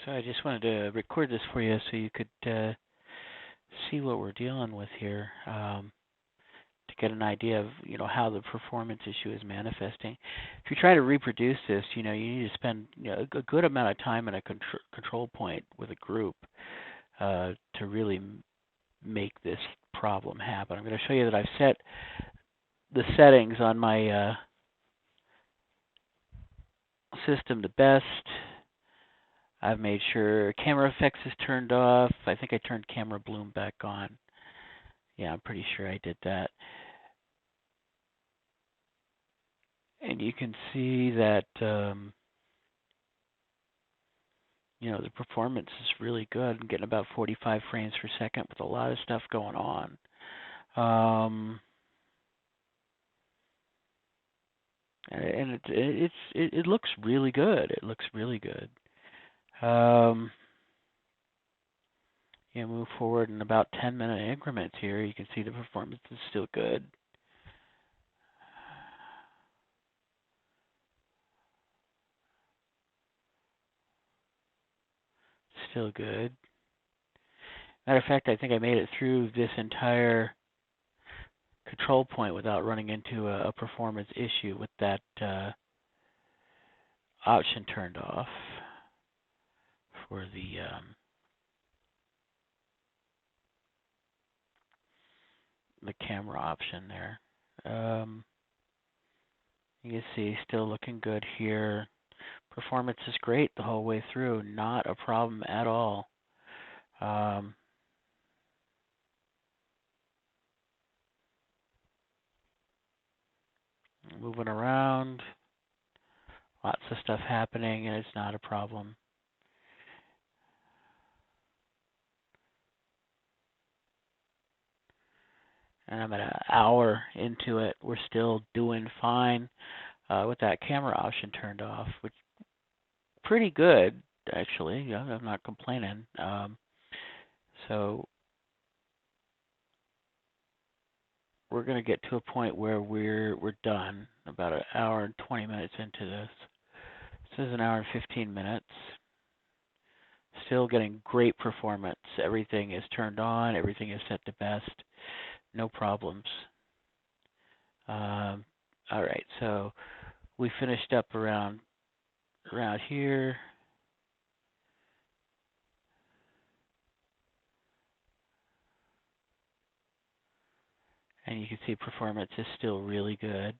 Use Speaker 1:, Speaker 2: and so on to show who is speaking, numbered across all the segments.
Speaker 1: So I just wanted to record this for you so you could see what we're dealing with here, to get an idea of how the performance issue is manifesting. If you're trying to reproduce this, you need to spend a good amount of time in a control point with a group to really make this problem happen. I'm going to show you that I've set the settings on my system to best. I've made sure camera effects is turned off. I think I turned camera bloom back on. Yeah, I'm pretty sure I did that. And you can see that the performance is really good. I'm getting about 45 frames per second with a lot of stuff going on. And it looks really good. It looks really good. Move forward in about 10-minute increments here. You can see the performance is still good. Still good. Matter of fact, I think I made it through this entire control point without running into a performance issue with that option turned off for the camera option there. You can see still looking good here. Performance is great the whole way through. Not a problem at all. Moving around. Lots of stuff happening, and it's not a problem. And I'm at an hour into it. We're still doing fine with that camera option turned off, which pretty good actually. Yeah, I'm not complaining. So we're going to get to a point where we're done. About an hour and 20 minutes into this. This is an hour and 15 minutes. Still getting great performance. Everything is turned on. Everything is set to best. No problems. All right, so we finished up around here. And you can see performance is still really good.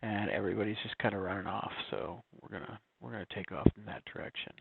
Speaker 1: And everybody's just kind of running off, so we're gonna take off in that direction.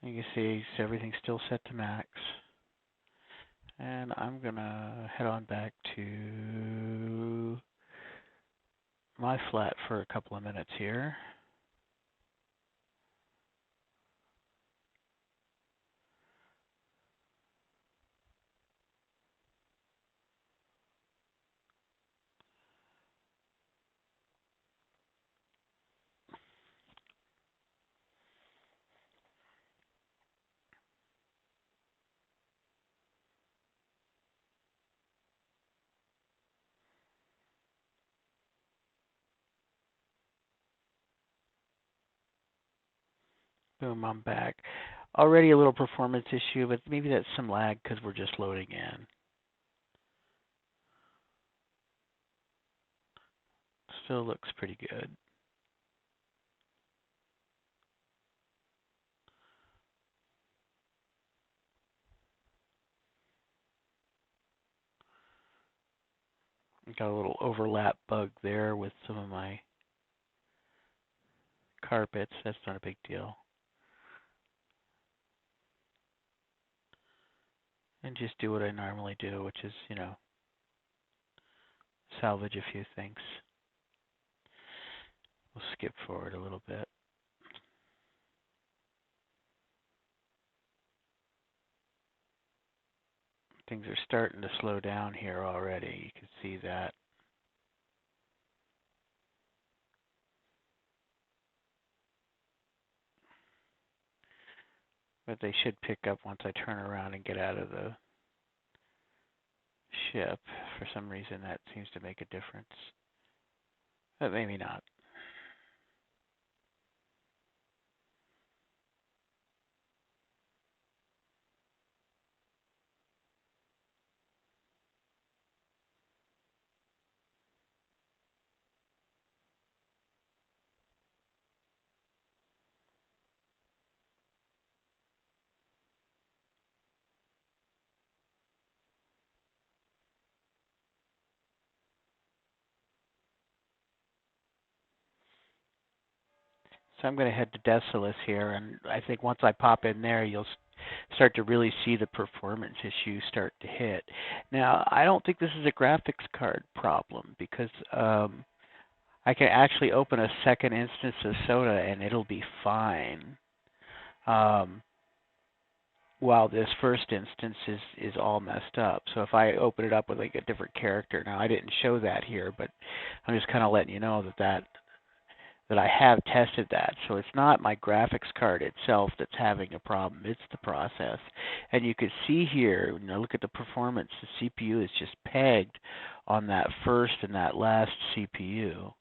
Speaker 1: You can see everything's still set to max. And I'm gonna head on back to my flat for a couple of minutes here. Boom, I'm back. Already a little performance issue, but maybe that's some lag because we're just loading in. Still looks pretty good. Got a little overlap bug there with some of my carpets. That's not a big deal. and just do what I normally do, which is, salvage a few things. We'll skip forward a little bit. Things are starting to slow down here already. You can see that. But they should pick up once I turn around and get out of the ship. For some reason, that seems to make a difference. But maybe not. So I'm going to head to Decimus here, and I think once I pop in there, you'll start to really see the performance issues start to hit. Now, I don't think this is a graphics card problem because I can actually open a second instance of sota and it'll be fine. While this first instance is all messed up. So if I open it up with like a different character, now I didn't show that here, but I'm just kind of letting you know that I have tested that. So it's not my graphics card itself that's having a problem, it's the process. And you can see here, when you look at the performance, the CPU is just pegged on that first and that last CPU.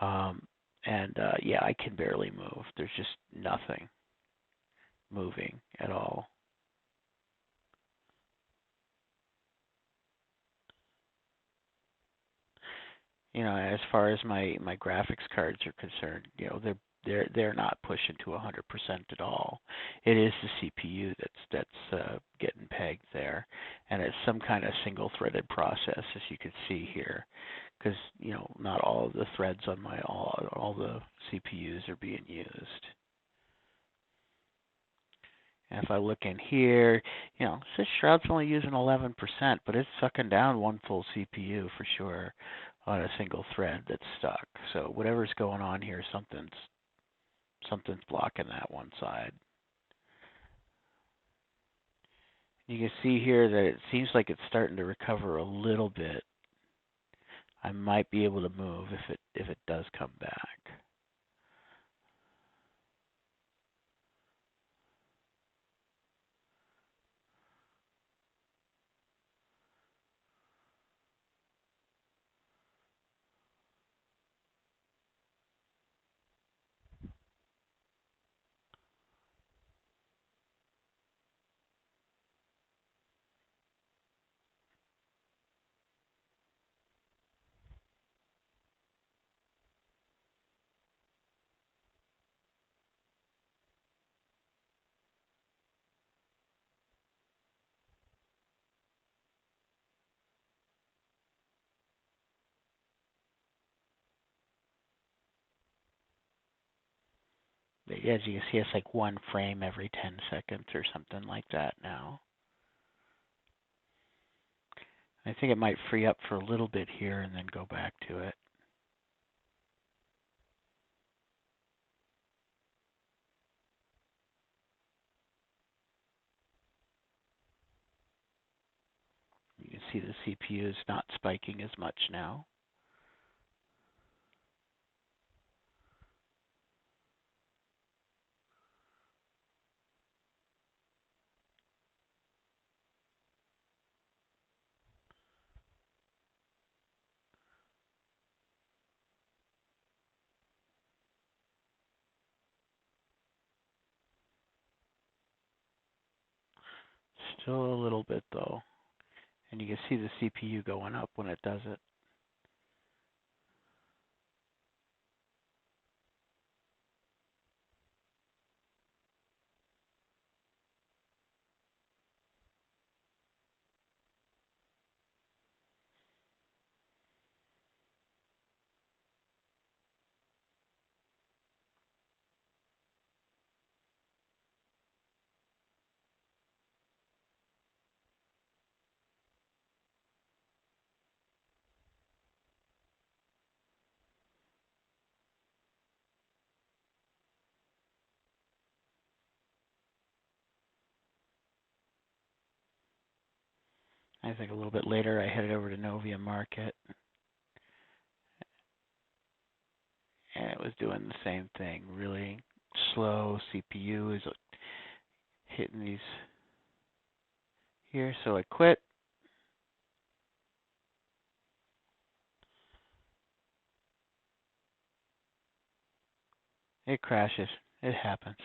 Speaker 1: Yeah, I can barely move. There's just nothing moving at all. As far as my graphics cards are concerned, they're not pushing to 100% at all. It is the CPU that's getting pegged there, and it's some kind of single-threaded process, as you can see here, because not all of the threads on my all the CPUs are being used. And if I look in here, this Shroud's only using 11%, but it's sucking down one full CPU for sure on a single thread that's stuck. So whatever's going on here, something's blocking that one side. You can see here that it seems like it's starting to recover a little bit. I might be able to move if it does come back. As you can see, it's like one frame every 10 seconds or something like that now. I think it might free up for a little bit here and then go back to it. You can see the CPU is not spiking as much now. Still a little bit though. And you can see the CPU going up when it does it. I think a little bit later I headed over to Novia Market, and it was doing the same thing. Really slow. CPU is hitting these here, so I quit. It crashes. It happens.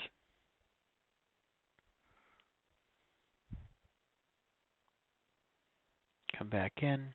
Speaker 1: Come back in.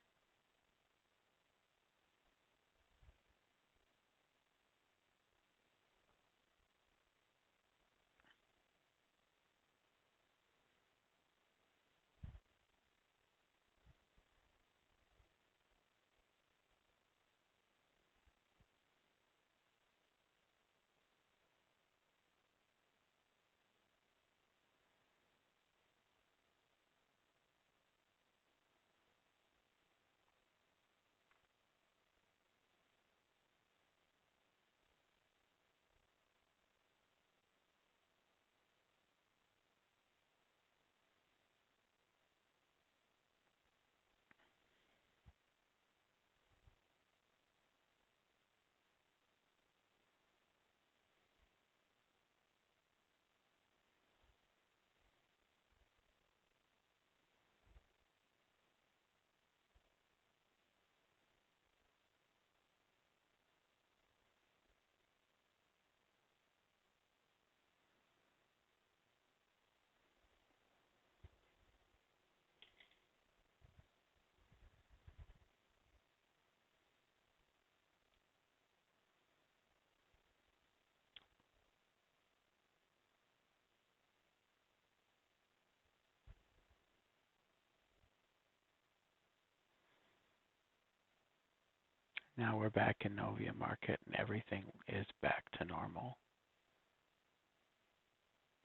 Speaker 1: Now we're back in Novia Market, and everything is back to normal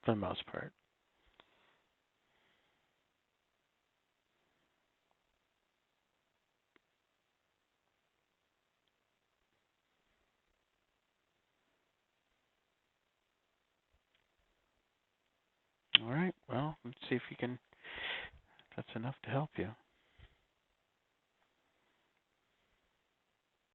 Speaker 1: for the most part. All right. Well, let's see if that's enough to help you.